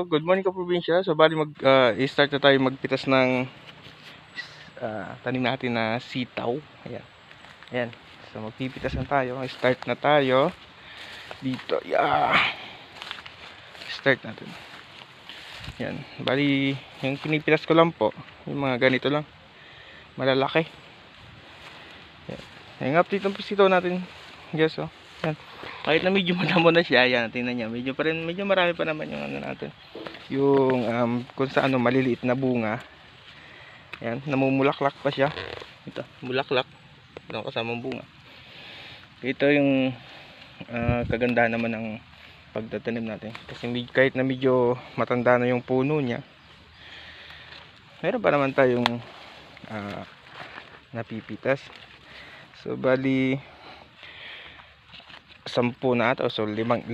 good morning ka probinsya. So bali i-start na tayo magpitas ng tanim natin na sitaw. Ayan. Ayan. So magpipitas na tayo. Start na tayo dito. Yeah. Start natin. Ayan. Bali yung pinipitas ko lang po, yung mga ganito lang. Malalaki. Ayan. Yung update ng sitaw natin. Guys, oh. Ayan. Kahit na medyo madamo na siya, ayan, tingnan niya. Medyo marami pa naman yung ano natin. Yung kung sa ano maliliit na bunga. Ayan, namumulaklak pa siya. Ito, mulaklak. Ito kasamang bunga. Ito yung kagandahan naman ng pagtatanim natin. Kasi kahit na medyo matanda na yung puno niya, meron pa naman tayong napipitas. So bali 10 na ito. So 11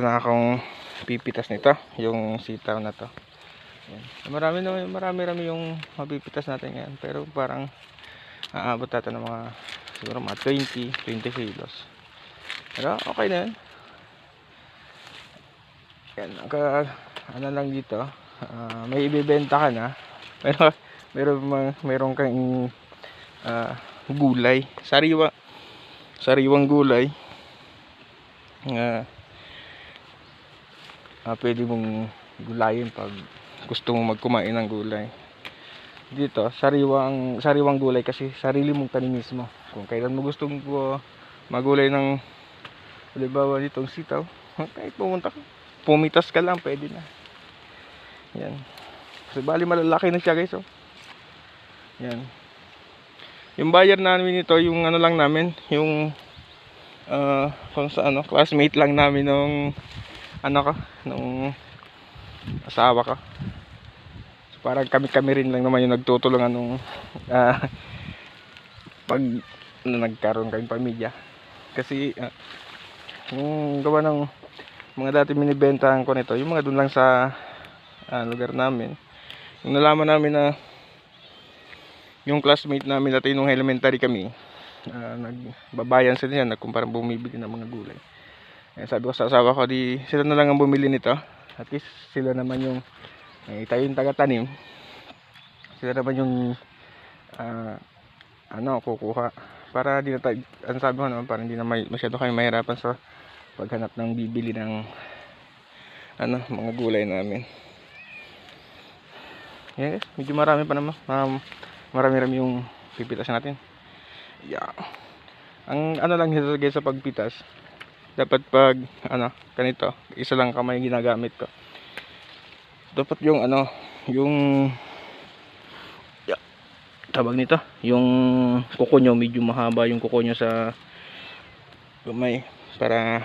na akong pipitas nito, yung sitaw na to. Ayan. Marami yung mapipitas natin ngayon, pero parang aabot natin ng mga siguro mga 20 kilos. Pero okay na yan. Yan, ano lang dito, may ibebenta ka na, pero meron kang gulay, sariwang gulay. Pwede mong gulayin pag gusto mong magkumain ng gulay. Dito, sariwang gulay kasi sarili mong tanim mismo. Kung kailan mo gustong magulay ng halimbawa ditong sitaw, kahit pumitas ka lang, pwede na. Yan. So bali malalaki na siya, guys, oh. Yan. Yung buyer namin ito, yung ano lang namin, yung kung sa ano, classmate lang namin nung asawa ko. So, parang kami rin lang naman yung nagtutulungan nung pag nagkaroon kaming pamilya. Kasi yung gawa ng mga dati binibentahan ko nito, yung mga dun lang sa lugar namin. Yung nalaman namin na yung classmate namin dati nung elementary kami, nagbabayan sila yan, parang bumibili ng mga gulay. Sabi ko sa asawa ko, di sila na lang ang bumili nito. At least sila naman yung tayo yung taga-tanim. Sila naman yung kukuha. Para di na tayo, ang sabi ko naman, parang hindi na masyado kami mahirapan sa paghanap ng bibili ng mga gulay namin. Yes, medyo marami pa naman. Marami yung pipitas natin. Yeah. Ang lang dito guys sa pagpitas, dapat pag ganito, isa lang kamay ginagamit ko. Dapat yung tawag nito, yung kuko nyo, medyo mahaba yung kuko nyo sa kamay, para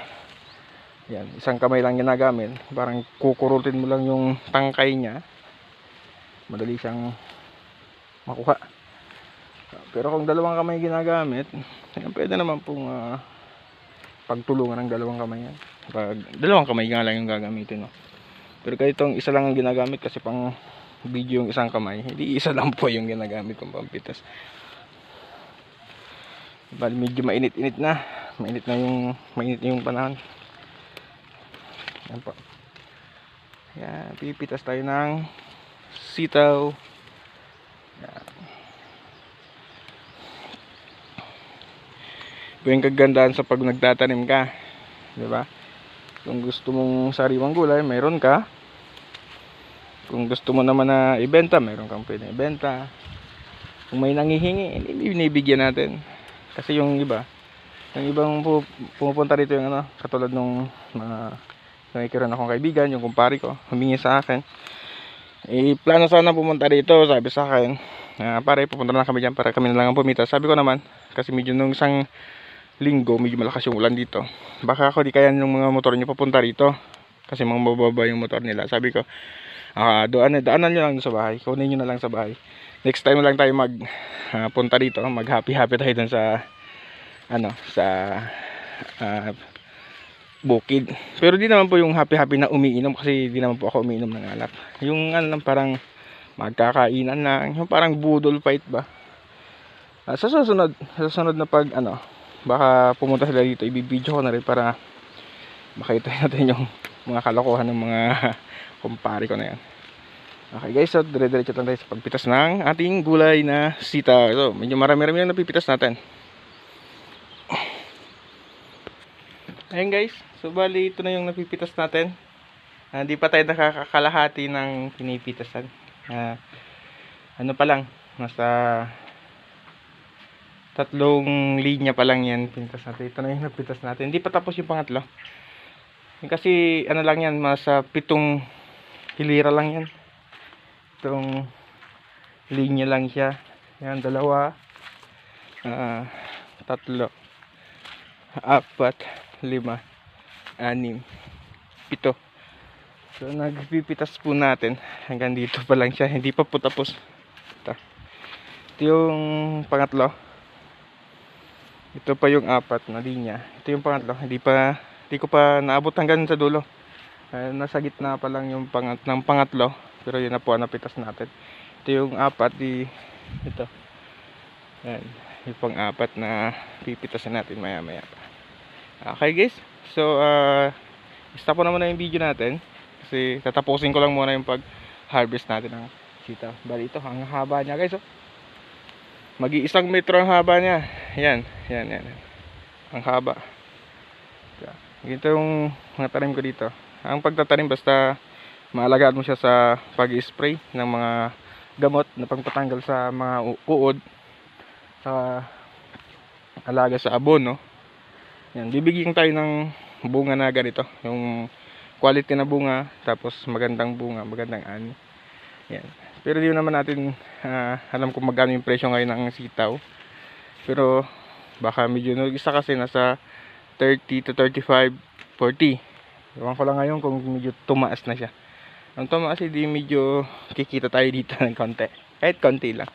yan, isang kamay lang ginagamit, parang kukurutin mo lang yung tangkay niya, madali siyang makuha. Pero kung dalawang kamay ginagamit, pwede naman pong pagtulungan ng dalawang kamay yan. Pag dalawang kamay nga lang yung gagamitin, no? Pero kahit itong isa lang ang ginagamit kasi pang video yung isang kamay, hindi isa lang po yung ginagamit kong pampitas. Bali medyo mainit na yung panahon. Yan po. Yan, pipitas tayo ng sitaw. Yan. Yung kagandahan sa pag nagtatanim ka, di ba? Kung gusto mong sariwang gulay, meron ka. Kung gusto mo naman na ibenta, meron kang pwedeng ibenta. Kung may nangihingi, binibigyan natin. Kasi yung ibang pumupunta dito yung katulad nung nakikiroon akong kaibigan, yung kumpare ko, humingi sa akin. Plano sana pumunta dito, sabi sa akin, pare, pupunta na kami dyan para kami na lang ang pumitas. Sabi ko naman, kasi medyo nung isang linggo, medyo malakas yung ulan dito. Baka ako di kaya yung mga motor nyo papunta rito. Kasi mga mababa yung motor nila. Sabi ko, daanan nyo lang sa bahay. Kunin nyo na lang sa bahay. Next time lang tayo punta dito. Mag happy tayo dun sa bukid. Pero di naman po yung happy na umiinom. Kasi di naman po ako umiinom ng alak. Yung parang magkakainan lang. Yung parang budol fight ba. Sa susunod na pag baka pumunta sila dito, ibibideo ko na rin para makita natin yung mga kalokohan ng mga kumpare ko na yan. Okay guys, so dire-diretso lang tayo sa pagpitas ng ating gulay na sitaw. So medyo marami-rami lang napipitas natin. Ayan guys, so bali ito na yung napipitas natin. Hindi pa tayo nakakakalahati ng pinipitasan. Ano pa lang, nasa 3 linya pa lang yan pintas natin. Ito na yung napitas natin. Hindi pa tapos yung pangatlo. Kasi ano lang yan, nasa 7 hilira lang yan. Itong linya lang siya. Yan, 2, 3, 4, 5, 6, 7. So nagpipitas po natin hanggang dito pa lang siya, hindi pa po tapos. Ito yung pangatlo. Ito pa yung 4 na linya. Ito yung pangatlo, hindi ko pa naabot hanggang sa dulo. Nasa gitna pa lang yung pangatlo, pero yun na po ang napitas natin. Ito yung 4, ito. Yan, yung pang-4 na pipitasin natin maya maya pa. Okay guys, so stop po naman na yung video natin kasi tatapusin ko lang muna yung pag-harvest natin ng sitaw. Bali ito, ang haba niya guys, oh. Mag-1 metro ang haba niya. Yan. Ang haba. Ito yung mga tanim ko dito. Ang pagtatanim basta maalagaan mo siya sa pag-spray ng mga gamot na pangpatanggal sa mga uod, sa alaga sa abono. Yan, bibigyan tayo ng bunga na ganito, yung quality na bunga, tapos magandang bunga, magandang ani. Yan. Pero di naman natin alam kung magkano yung presyo ngayon ng sitaw. Pero baka medyo isa kasi nasa 30 to 35, 40. Ewan ko lang ngayon kung medyo tumaas na siya. Ang tumaas, hindi medyo kikita tayo dito ng konti. Kahit konti lang.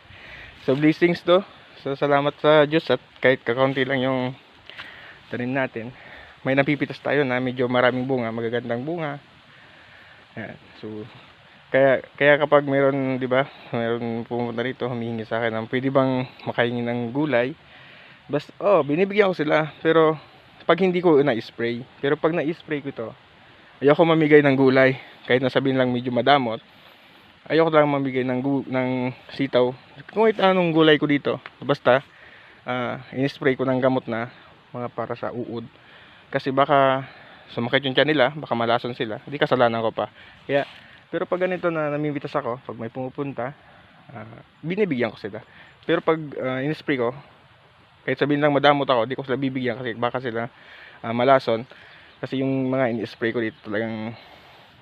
So blessings to. So salamat sa Diyos at kahit kakaunti lang yung tanim natin, may napipitas tayo na medyo maraming bunga, magagandang bunga. Yan. So kaya kapag meron, di ba, meron pumunta rito, humihingi sa akin ng pwede bang makahingi ng gulay, basta binibigyan ko sila. Pero pag hindi ko na-spray, pero pag na-spray ko ito, ayoko mamigay ng gulay. Kahit nasabihin lang medyo madamot, ayoko lang mamigay ng sitaw. Kung anong gulay ko dito, basta in-spray ko ng gamot na mga para sa uod. Kasi baka sumakit yung tiyan nila, baka malason sila. Hindi kasalanan ko pa. Kaya, pero pag ganito na namimitas ako, pag may pumupunta, binibigyan ko sila. Pero pag in-spray ko, kahit sabihin lang madamot ako, di ko sila bibigyan kasi baka sila malason. Kasi yung mga in-spray ko dito talagang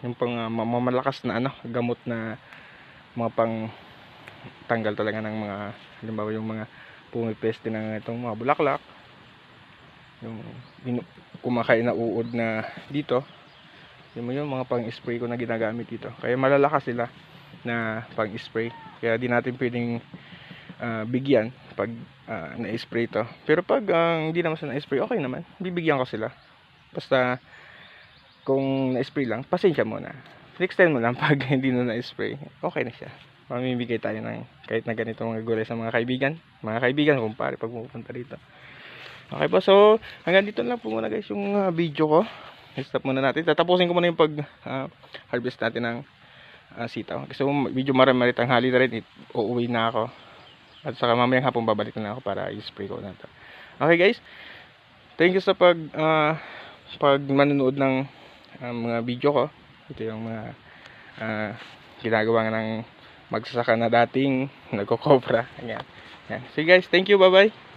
yung pang mamalakas na gamot na mga pang tanggal talaga ng mga, halimbawa yung mga pumipeste ng itong mga bulaklak, yung kumakain na uod na dito, yung mga pang-spray ko na ginagamit dito. Kaya malalakas sila na pang-spray. Kaya di natin pwedeng bigyan pag na-spray to. Pero pag hindi naman sa na-spray, okay naman. Bibigyan ko sila. Basta kung na-spray lang, pasensya muna. Next time mo lang pag hindi na na-spray, okay na siya. Mamimigay tayo ng kahit na ganito mga gulay sa mga kaibigan, kumpare pag pupunta dito. Okay po, so hanggang dito lang po muna guys yung video ko. Stop muna natin. Tatapusin ko muna yung pag-harvest natin ng sitaw. Kasi medyo marami tanghali na rin, uuwi na ako. At saka mamayang hapon babalik na ako para i-spray ko na ito. Okay guys, thank you sa pag manonood ng mga video ko. Ito yung mga ginagawa ng magsasaka na dating nagkokobra. Ayan. So guys, thank you, bye bye.